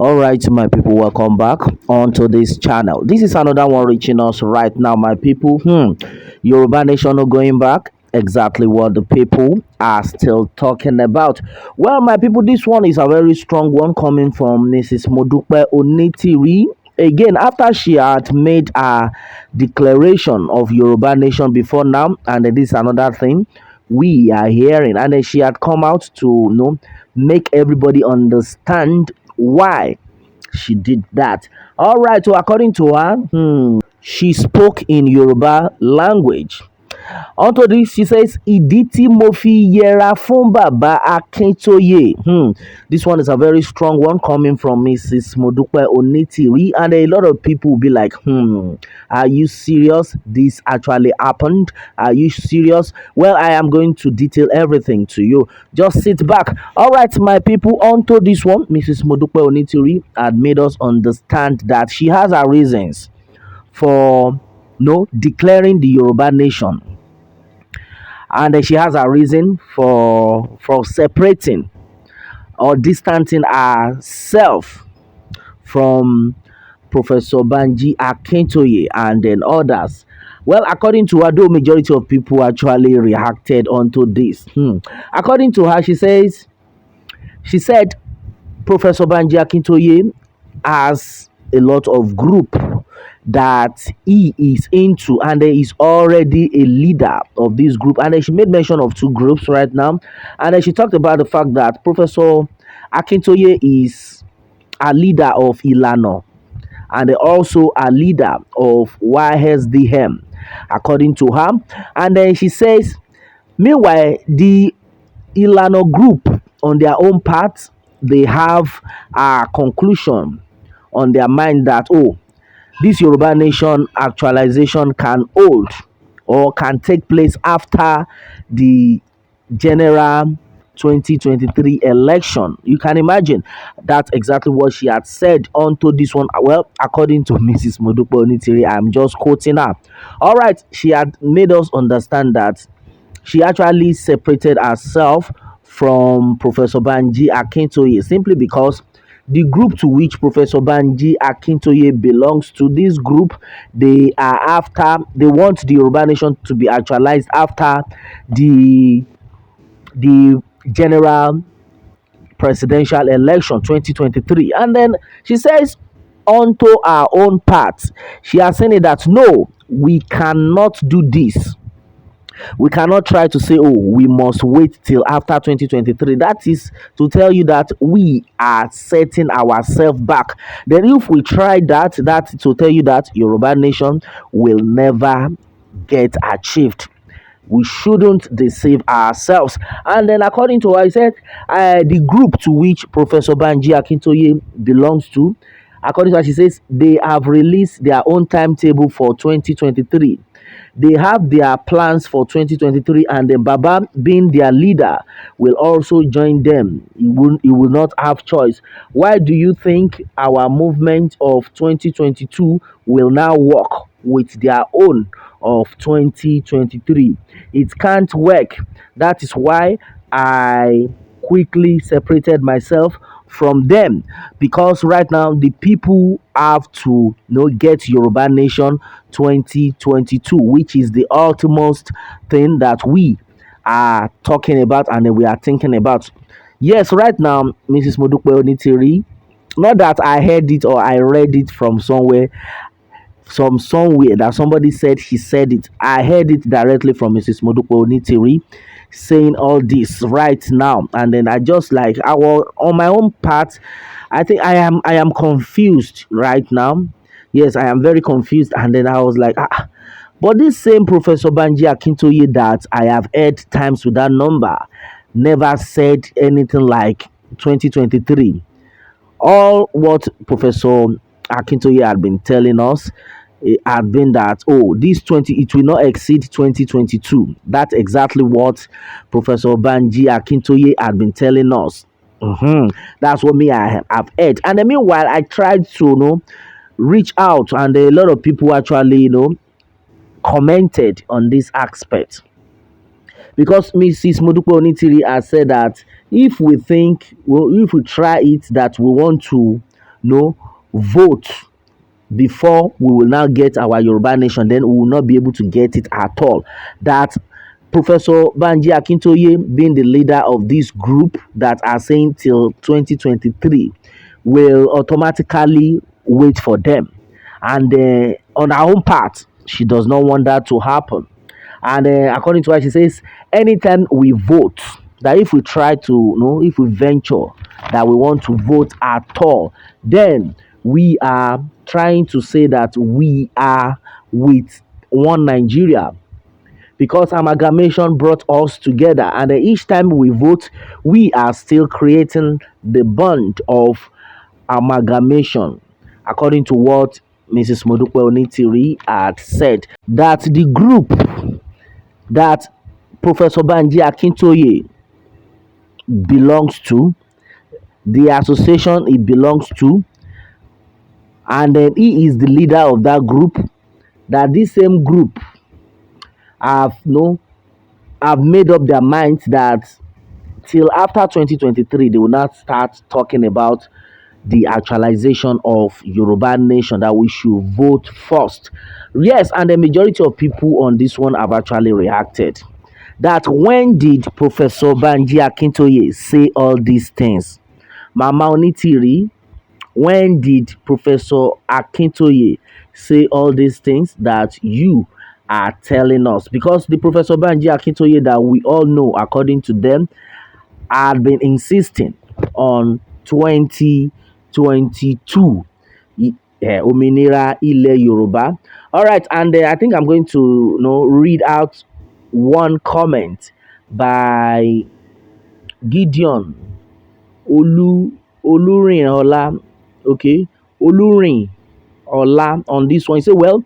All right, my people, welcome back onto this channel. This is another one reaching us right now, my people. Yoruba Nation are going back. Exactly what the people are still talking about. Well, my people, this one is a very strong one coming from Mrs. Modupe Onitiri. Again, after she had made a declaration of Yoruba Nation before now, and this is another thing we are hearing, and then she had come out to make everybody understand why she did that. All right, so according to her, she spoke in Yoruba language. Onto this, she says, Ìdí tí mo fi yẹra fún bàbá Akintoye. This one is a very strong one coming from Mrs. Modupe Onitiri. And a lot of people will be like, are you serious? This actually happened? Are you serious? Well, I am going to detail everything to you. Just sit back. All right, my people, onto this one, Mrs. Modupe Onitiri had made us understand that she has her reasons for no declaring the Yoruba nation, and she has a reason for separating or distancing herself from Professor Banji Akintoye and then others. Well, according to her, though majority of people actually reacted onto this. According to her, she said Professor Banji Akintoye has a lot of group that he is into, and he is already a leader of this group. And then she made mention of two groups right now, and then she talked about the fact that Professor Akintoye is a leader of Ilano and also a leader of YSDM, according to her. And then she says, meanwhile, the Ilano group, on their own part, they have a conclusion on their mind that, oh, this Yoruba nation actualization can hold or can take place after the general 2023 election. You can imagine that's exactly what she had said onto this one. Well, according to Mrs. Modupe Onitiri, I'm just quoting her. All right, she had made us understand that she actually separated herself from Professor Banji Akintoye simply because the group to which Professor Banji Akintoye belongs to, this group, they want the Yoruba nation to be actualized after the the general presidential election 2023. And then she says, onto our own part, she has said it that no, we cannot do this. We cannot try to say, oh, we must wait till after 2023. That is to tell you that we are setting ourselves back. Then if we try that, that's to tell you that Yoruba nation will never get achieved. We shouldn't deceive ourselves. And then according to her, I said, the group to which Professor Banji Akintoye belongs to, according to her, she says they have released their own timetable for 2023. They have their plans for 2023, and then Baba, being their leader, will also join them. He will not have choice. Why do you think our movement of 2022 will now work with their own of 2023? It can't work. That is why I quickly separated myself from them, because right now the people have to get Yoruba Nation 2022, which is the ultimate thing that we are talking about and then we are thinking about. Yes, right now, Mrs. Modupe Onitiri, not that I heard it or I read it from somewhere that somebody said she said it. I heard it directly from Mrs. Modupe Onitiri saying all this right now, and then I just like I was on my own part. I think I am confused right now. Yes, I am very confused, and then I was like, but this same Professor Banji Akintoye that I have heard times with that number never said anything like 2023. All what Professor Akintoye had been telling us, it had been that, oh, this 20, it will not exceed 2022. That's exactly what Professor Banji Akintoye had been telling us. That's what me I have heard. And then meanwhile, I tried to reach out, and a lot of people actually commented on this aspect, because Mrs. Modupe Onitiri has said that if we think, well, if we try it, that we want to no vote before we will now get our Yoruba nation, then we will not be able to get it at all. That Professor Banji Akintoye, being the leader of this group that are saying till 2023, will automatically wait for them. And on her own part, she does not want that to happen. And according to her, she says, anytime we vote, that if we try to, if we venture that we want to vote at all, then we are trying to say that we are with one Nigeria, because amalgamation brought us together. And each time we vote, we are still creating the bond of amalgamation, according to what Mrs. Modupe Onitiri had said, that the group that Professor Banji Akintoye belongs to, the association he belongs to, and then he is the leader of that group, that this same group have have made up their minds that till after 2023 they will not start talking about the actualization of Yoruba nation, that we should vote first. Yes, and the majority of people on this one have actually reacted. That when did Professor Banji Akintoye say all these things? Mama Onitiri, when did Professor Akintoye say all these things that you are telling us? Because the Professor Banji Akintoye that we all know, according to them, had been insisting on 2022 Òmìnira Ilẹ̀ Yorùbá. All right, and I think I'm going to read out one comment by Gideon Olurin okay, Olurin Ola on this one. He said, well,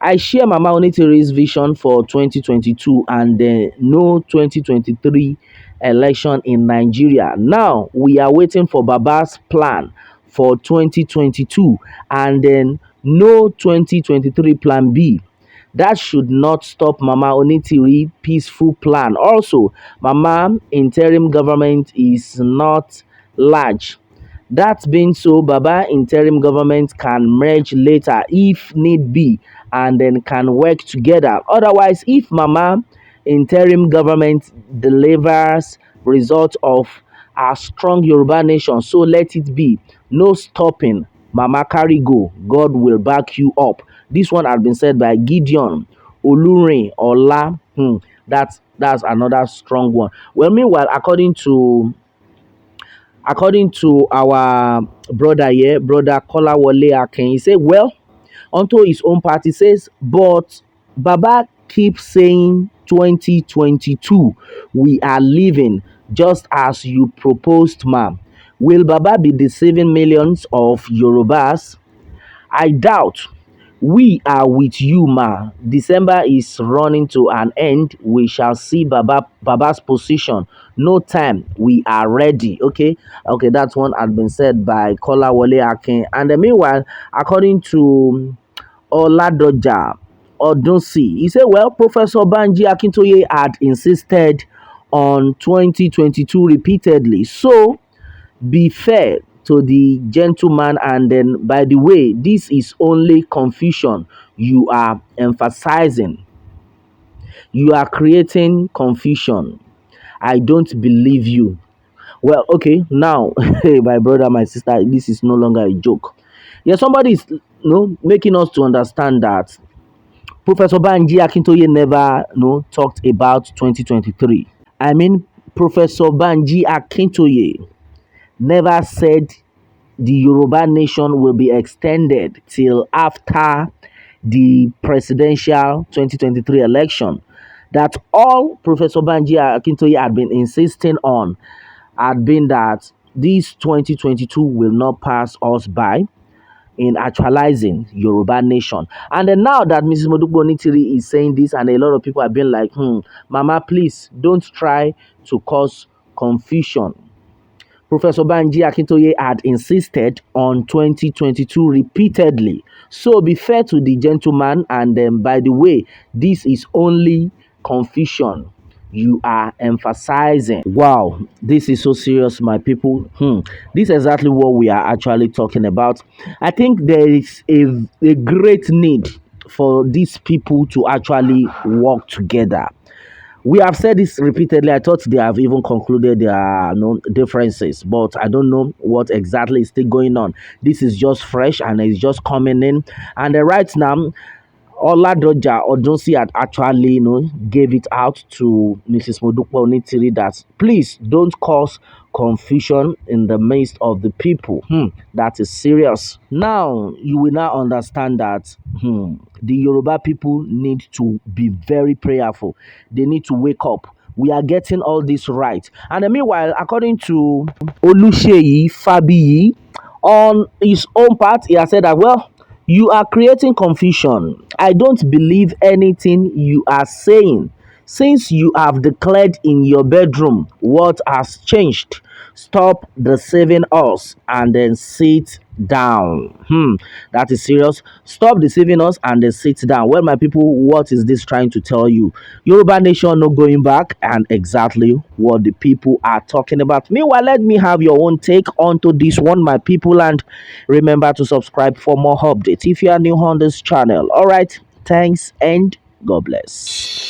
I share Mama Onitiri's vision for 2022 and the no 2023 election in Nigeria. Now we are waiting for Baba's plan for 2022 and then no 2023 plan B. That should not stop Mama Onitiri peaceful plan. Also, Mama interim government is not large. That being so, Baba interim government can merge later if need be and then can work together. Otherwise, if Mama interim government delivers result of a strong Yoruba nation, so let it be. No stopping. Mama carry go. God will back you up. This one has been said by Gideon Olurin Ola. That's another strong one. Well, meanwhile, according to our brother here, brother Kolawole Akin, he said, well, onto his own party says, but Baba keeps saying 2022, we are living just as you proposed, ma'am. Will Baba be deceiving millions of Yorubas? I doubt. We are with you, ma. December is running to an end. We shall see Baba's position. No time. We are ready. Okay, that's one had been said by Kola Wole Akin. And meanwhile, according to Oladoja Odunsi, he said, well, Professor Banji Akintoye had insisted on 2022 repeatedly. So be fair to the gentleman, and then, by the way, this is only confusion you are emphasizing. You are creating confusion. I don't believe you. Well, okay, now, hey, my brother, my sister, this is no longer a joke. Yeah, somebody is making us to understand that Professor Banji Akintoye never talked about 2023. I mean, Professor Banji Akintoye never said the Yoruba nation will be extended till after the presidential 2023 election. That all Professor Banji Akintoye had been insisting on had been that this 2022 will not pass us by in actualizing Yoruba nation. And then now that Mrs. Modupe Onitiri is saying this, and a lot of people have been like, Mama, please don't try to cause confusion. Professor Banji Akintoye had insisted on 2022 repeatedly. So be fair to the gentleman, and by the way, this is only confusion you are emphasizing. Wow, this is so serious, my people. This is exactly what we are actually talking about. I think there is a great need for these people to actually work together. We have said this repeatedly. I thought they have even concluded their differences, but I don't know what exactly is still going on. This is just fresh and it's just coming in. And right now, Oladoja Odunsi had actually, gave it out to Mrs. Modupe Onitiri that please don't cause confusion in the midst of the people. That is serious. Now you will now understand that the Yoruba people need to be very prayerful. They need to wake up. We are getting all this right. And meanwhile, according to Oluseyi Fabiyi, on his own part, he has said that, well, you are creating confusion. I don't believe anything you are saying. Since you have declared in your bedroom, what has changed? Stop deceiving us and then sit down. That is serious. Stop deceiving us and then sit down. Well, my people, what is this trying to tell you? Yoruba nation not going back, and exactly what the people are talking about. Meanwhile, let me have your own take onto this one, my people, and remember to subscribe for more updates if you are new on this channel. All right, thanks and God bless.